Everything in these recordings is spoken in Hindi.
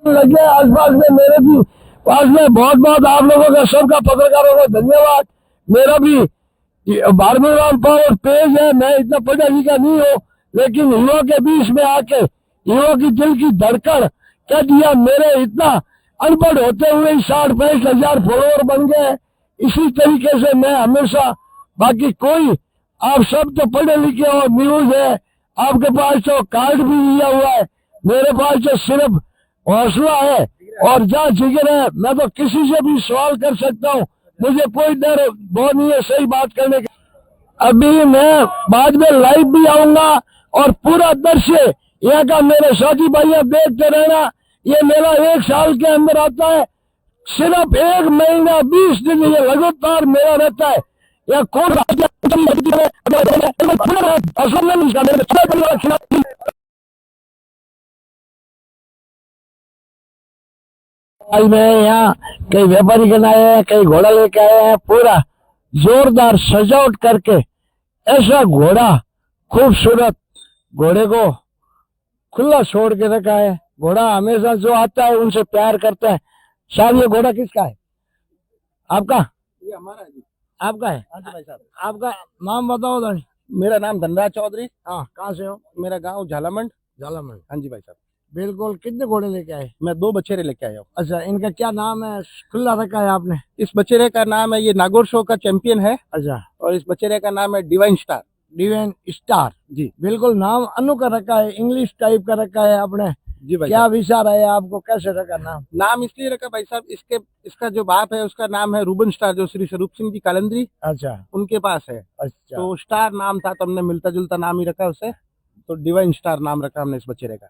लगे आसपास में मेरे भी पास में बहुत बहुत आप लोगों का सबका पत्रकारों का धन्यवाद। मेरा भी बारहवीं पावर पेज है, मैं इतना पढ़ा लिखा नहीं हूँ, लेकिन युवा के बीच में आके युवा की दिल की धड़कन कह दिया। मेरे इतना अनपढ़ होते हुए 60-65 फॉलोअर बन गए। इसी तरीके से मैं हमेशा, बाकी कोई आप सब तो पढ़े लिखे हो, न्यूज है आपके पास, तो कार्ड भी लिया हुआ है, मेरे पास तो सिर्फ हौसला है और जहाँ जिगर है मैं तो किसी से भी सवाल कर सकता हूँ, मुझे कोई डर वो नहीं है सही बात करने का। अभी मैं बाद में लाइव भी आऊंगा और पूरा दृश्य यहाँ का मेरे साथी भाइयों देखते रहना। ये मेरा 1 साल के अंदर आता है, सिर्फ 1 महीना 20 दिन ये लगातार मेरा रहता है। या कौन आज मैं यहाँ कई व्यापारी करना आए हैं, कई घोड़ा लेके आए हैं, पूरा जोरदार सजावट करके ऐसा घोड़ा खूबसूरत घोड़े को खुला छोड़ के रखा है। घोड़ा हमेशा जो आता है उनसे प्यार करता है। साहब ये घोड़ा किसका है? आपका? ये हमारा है जी। आपका है? हाँ जी भाई साहब। आपका नाम बताओ धनी। मेरा नाम धनराज चौधरी। हाँ, कहाँ से हो? मेरा गांव झालामंड। झालामंड। हाँ जी भाई साहब। बिल्कुल। कितने घोड़े लेके आए? मैं 2 बछेरे लेके आया हूँ। अच्छा, इनका क्या नाम है? खुला रखा है आपने? इस बछेरे का नाम है, ये नागौर शो का चैंपियन है। अच्छा। और इस बछेरे का नाम है डिवाइन स्टार। डिवाइन स्टार जी। बिल्कुल नाम अनोखा रखा है, इंग्लिश टाइप का रखा है आपने। जी भाई क्या साहब। विचार है आपको, कैसे रखा नाम? नाम इसलिए रखा भाई साहब, इसका जो बाप है उसका नाम है रूबन स्टार, जो श्री स्वरूप सिंह जी कालंदरी अच्छा। उनके पास है। अच्छा। तो स्टार नाम था तो हमने मिलता जुलता नाम ही रखा उसे, तो डिवाइन स्टार नाम रखा हमने इस बछेरे का।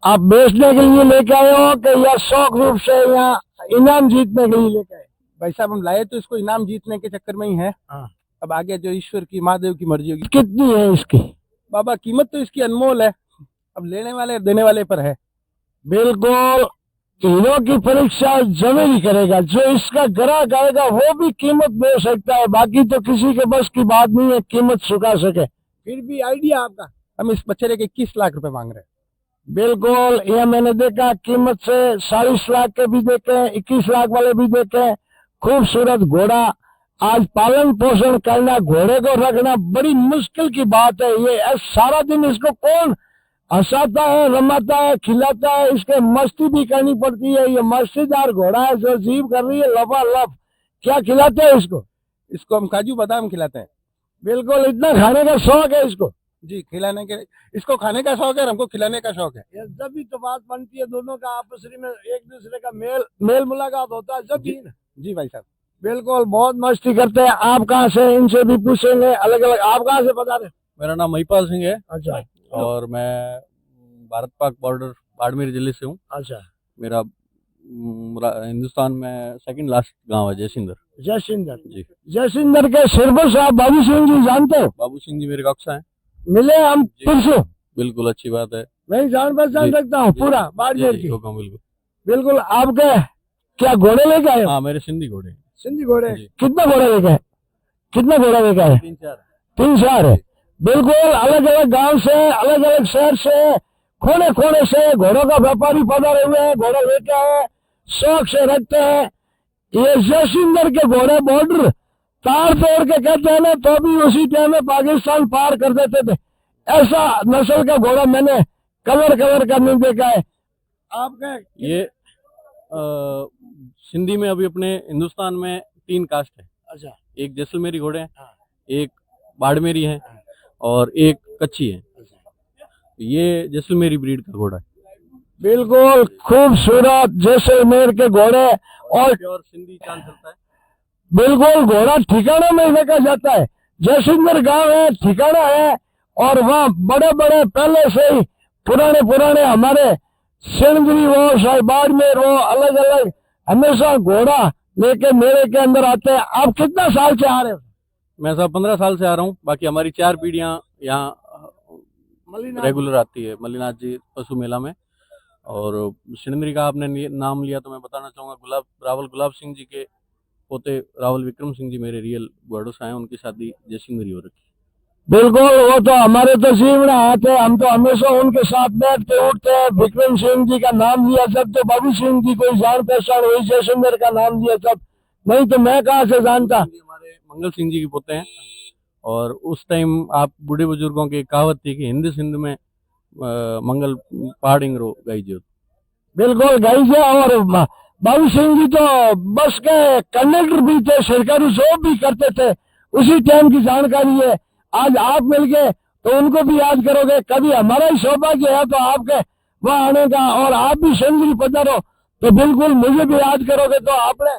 आप बेचने के लिए लेके आए हो कि या शौक रूप से या इनाम जीतने के लिए लेके आए? भाई साहब हम लाए तो इसको इनाम जीतने के चक्कर में ही है। हाँ। अब आगे जो ईश्वर की महादेव की मर्जी होगी। कितनी है इसकी? बाबा कीमत तो इसकी अनमोल है, अब लेने वाले देने वाले पर है। बिल्कुल। हीरो की परीक्षा जमीन ही करेगा, जो इसका ग्राहक आएगा वो भी कीमत दे सकता है, बाकी तो किसी के बस की बात नहीं है कीमत चुका सके। फिर भी आइडिया आपका? हम इस बछेरे के 21 लाख रुपए मांग रहे हैं। बिल्कुल, ये मैंने देखा कीमत से 40 लाख के भी देखे, 21 लाख वाले भी देखे। खूबसूरत घोड़ा, आज पालन पोषण करना, घोड़े को रखना बड़ी मुश्किल की बात है। ये सारा दिन इसको कौन हंसाता है, रमाता है, खिलाता है, इसके मस्ती भी करनी पड़ती है। ये मस्तीदार घोड़ा है जो जीव कर रही है लबालब। क्या खिलाते हैं इसको? इसको हम काजू बादाम खिलाते हैं। बिल्कुल, इतना खाने का शौक है इसको? जी, खिलाने के, इसको खाने का शौक है और हमको खिलाने का शौक है। ये जब भी तो बात बनती है दोनों का आपस में, एक दूसरे का मेल मुलाकात होता है जब भी। जी भाई साहब। बिल्कुल, बहुत मस्ती करते हैं। आप कहाँ से? इनसे भी पूछेंगे अलग अलग। आप कहाँ से बता रहे? मेरा नाम महिपाल सिंह है। अच्छा। और मैं भारत पाक बॉर्डर बाड़मेर जिले से हूँ। अच्छा। मेरा हिंदुस्तान में सेकंड लास्ट गांव है जयसिंदर। जयसिंदर जी। जयसिंदर के सिरबस आप बाबू सिंह जी जानते हो? बाबू सिंह जी मेरे कक्षा हैं। मिले हम परसों। बिल्कुल, अच्छी बात है। मैं जान पहचान रखता हूँ पूरा बाड़मेर की। बिल्कुल। बिल्कुल। आपके क्या घोड़े लेके आए? हाँ, मेरे सिंधी घोड़े। सिंधी घोड़े? कितना घोड़ा लेके आए? कितना घोड़ा लेके आए? 3-4। 3-4 है। बिल्कुल, अलग अलग गांव से, अलग अलग शहर से, कोने कोने से घोड़ों का व्यापारी पधारे हुए हैं, घोड़े लेके आए, शौक से रखते हैं। ये जयसिंदर के घोड़े बॉर्डर तार तोड़ के कहते हैं ना, तो भी उसी टाइम में पाकिस्तान पार कर देते थे। ऐसा नस्ल का घोड़ा मैंने कलर का नहीं देखा है। आपका ये सिंधी में अभी अपने हिंदुस्तान में 3 कास्ट है। अच्छा। एक जैसलमेरी घोड़े हैं, हाँ। एक बाड़मेरी है और एक कच्छी है। ये जैसलमेरी ब्रीड का घोड़ा है। बिल्कुल, खूबसूरत जैसलमेर के घोड़े। और प्योर सिंधी चाल चलता है। बिल्कुल, घोड़ा ठिकाना में रखा जाता है। जयसिंदर गांव है, ठिकाना है, और वहाँ बड़े बड़े पहले से ही पुराने हमारे सिंधरी हो, चाहे बाड़मेर हो, अलग अलग हमेशा घोड़ा लेके मेले के अंदर आते हैं। आप कितना साल से आ रहे हो? मैं साहब 15 साल से आ रहा हूँ। बाकी हमारी 4 पीढ़ियाँ यहाँ रेगुलर आती है मल्लीनाथ जी पशु मेला में। और सिंधरी का आपने नाम लिया तो मैं बताना चाहूँगा, रावल गुलाब सिंह जी के पोते रावल विक्रम सिंह जी मेरे रियल घोड़ों से हैं। उनकी शादी जयसिंदरी हो रखी। बिल्कुल, वो तो हमारे तो सीवड़ा हाथ है, हम तो हमेशा उनके साथ बैठते उठते हैं। विक्रम सिंह जी का नाम लिया सब, तो बाबू सिंह जी कोई जान पहचान हुई, जयशंकर का नाम लिया सब, नहीं तो मैं कहाँ से जानता। हमारे मंगल सिंह जी के पोते हैं। और उस टाइम आप बूढ़े बुजुर्गों की कहावत थी कि हिंद सिंध में मंगल पहाड़िंगरो गई जो। बिल्कुल गई से। और बाबू सिंह जी तो बस के कंडक्टर भी थे, सरकारी जॉब भी करते थे, उसी टाइम की जानकारी है। आज आप मिल गए तो उनको भी याद करोगे, कभी हमारा ही सौभाग्य है तो आपके वहाँ आने का, और आप भी सिंधरी पधारो तो बिल्कुल मुझे भी याद करोगे, तो आपने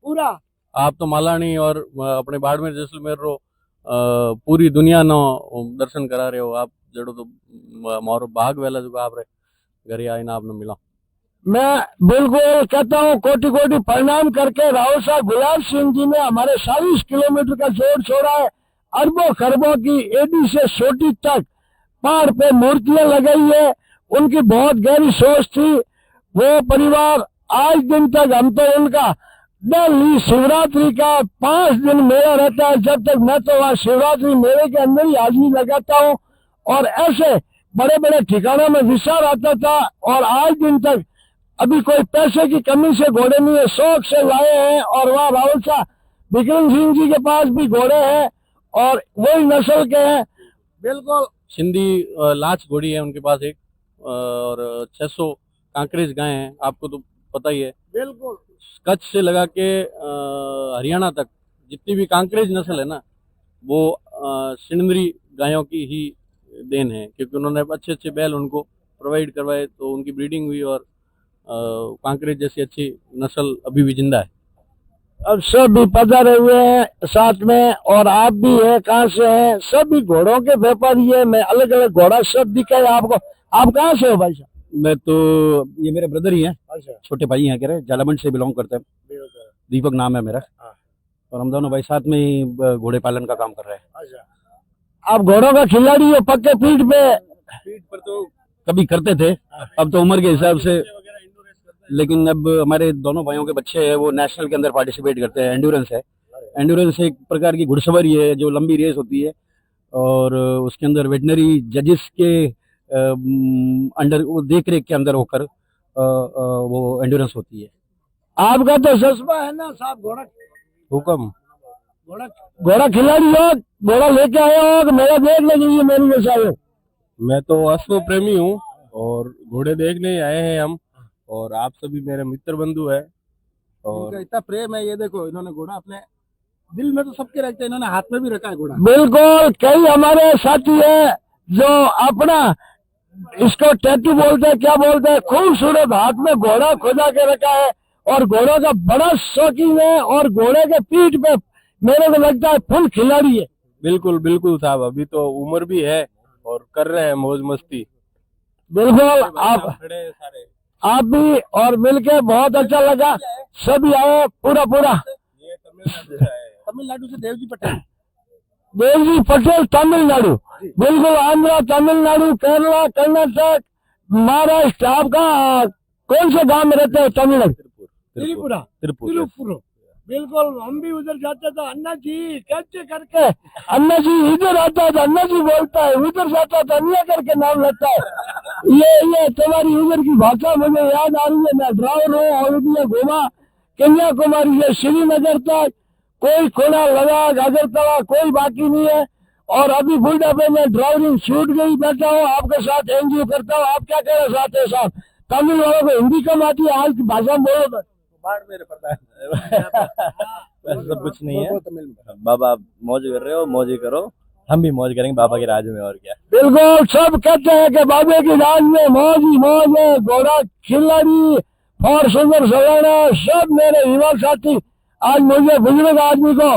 पूरा आप तो मालानी और अपने बाड़मेर जैसलमेर रो पूरी दुनिया नो दर्शन करा रहे हो। आप जड़ो तो मारो भाग वेला जो आप रे घरे आईना आपने मिला। मैं बिल्कुल कहता हूँ कोटि कोटि प्रणाम करके राहुल साहब गुलाब सिंह जी ने हमारे 40 किलोमीटर का जोड़ छोड़ा है। अरबों खरबों की एडी से छोटी तक पहाड़ पे मूर्तियां लगाई है, उनकी बहुत गहरी सोच थी। वो परिवार आज दिन तक, हम तो उनका दिल्ली शिवरात्रि का 5 दिन मेला रहता है, जब तक मैं तो वहाँ शिवरात्रि मेले के अंदर ही हाजिरी लगाता हूँ, और ऐसे बड़े बड़े ठिकानों में विचार आता था। और आज दिन तक अभी कोई पैसे की कमी से घोड़े नहीं है, शौक से लाए हैं। और वहाँ राहुल साहब विक्रम सिंह जी के पास भी घोड़े हैं और वही नस्ल के हैं। बिल्कुल सिंधी लाच घोड़ी है उनके पास एक, और 600 कांकरेज गाय हैं, आपको तो पता ही है। बिल्कुल कच्छ से लगा के हरियाणा तक जितनी भी कांकरेज नस्ल है ना, वो सिंधरी गायों की ही देन है, क्योंकि उन्होंने अच्छे अच्छे बैल उनको प्रोवाइड करवाए, तो उनकी ब्रीडिंग हुई और कांकरेज जैसी अच्छी नस्ल अभी भी जिंदा है। अब सब भी पधारे हुए हैं साथ में, और आप भी है, कहाँ से हैं? सब भी घोड़ों के व्यापारी है। मैं अलग अलग घोड़ा सब दिखा है आपको। आप कहाँ से हो भाई साहब? मैं तो, ये मेरे ब्रदर ही हैं, अच्छा, छोटे भाई हैं, कह रहे जालामंड से बिलोंग करते हैं। दीपक नाम है मेरा। और हम दोनों भाई साथ में ही घोड़े पालन का काम कर रहे हैं। अच्छा, आप घोड़ों का खिलाड़ी हो पक्के पीठ पर तो कभी करते थे, अब तो उम्र के हिसाब से, लेकिन अब हमारे दोनों भाइयों के बच्चे हैं, वो नेशनल के अंदर पार्टिसिपेट करते हैं। एंड्योरेंस है, एंड्योरेंस एक प्रकार की घुड़सवारी है जो लंबी रेस होती है, और उसके अंदर वेटनरी जजेस के अंडर, वो देख रेख के अंदर होकर वो एंड्योरेंस होती है। आपका तो जज्बा है ना साहब, घोड़ा हुक्म। घोड़ा खिलाड़ी हो, घोड़ा लेके आए हो कि मेरा देख लीजिए मेरी जैसा है? मैं तो अश्व प्रेमी हूँ और घोड़े देखने आए हैं हम, और आप सभी मेरे मित्र बंधु है। और इनका इतना प्रेम है, ये देखो इन्होंने घोड़ा अपने दिल में तो सबके रखते हैं, इन्होंने हाथ में भी रखा है घोड़ा। बिल्कुल, कई हमारे साथी है जो अपना इसको टैटू बोलते हैं, क्या बोलते हैं, खूबसूरत हाथ में घोड़ा खोजा के रखा है, और घोड़ों का बड़ा शौकीन है, और घोड़े के पीठ पे मेरे को लगता है फुल खिलाड़ी है। बिल्कुल बिल्कुल साहब, अभी तो उम्र भी है और कर रहे हैं मौज मस्ती। बिल्कुल, आप भी, और मिलके बहुत अच्छा लगा। सभी आए पूरा ये तमिलनाडु से देवजी पटेल। देवजी पटेल तमिलनाडु, बिल्कुल आंध्रा, तमिलनाडु, केरला, कर्नाटक, महाराष्ट्र। आपका कौन से गांव में रहते हैं तमिलनाडु? त्रिपुरा। त्रिपुर। बिल्कुल, हम भी उधर जाते थे, अन्ना जी कैसे करके, अन्ना जी इधर आता है तो अन्ना जी बोलता है, उधर जाता है तो अन्ना करके नाम लेता है। ये तुम्हारी उधर की भाषा मुझे याद आ रही है। मैं ड्राइवर हूँ और उसने घूमा कन्याकुमारी से श्रीनगर तक, कोई खुला लद्दाख, अगरतला कोई बाकी नहीं है। और अभी बुढ़ापे में ड्राइविंग छूट गई, बैठा हूँ आपके साथ एनजीओ करता हूँ। आप क्या कह रहे साथ है साहब? तमिल वालों को हिंदी कम आती है, आज की भाषा में बोलो तो। मेरे पता है सब कुछ नहीं है। बाबा मौज कर रहे हो, मौज ही करो, हम भी मौज करेंगे बाबा के राज में, और क्या। बिल्कुल, सब कहते हैं कि बाबे की राज में मौज ही मौज है। घोड़ा खिलाड़ी और सुंदर सजाना, सब मेरे युवा साथी आज मुझे बुजुर्ग आदमी को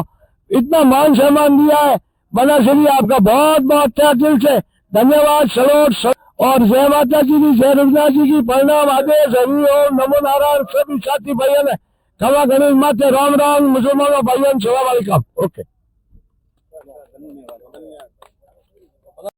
इतना मान सम्मान दिया है। बना श्री आपका बहुत बहुत तहे दिल से धन्यवाद, सलोट, और जय माता जी की, जय रुद्रा जी की, प्रणाम, आदेश, हरि ओम, नमो नारायण। सभी साथी भाइयों ने क्षमा गणेश माते, राम राम, मुसलमानों भाइयों, सलाम अलैकुम। ओके।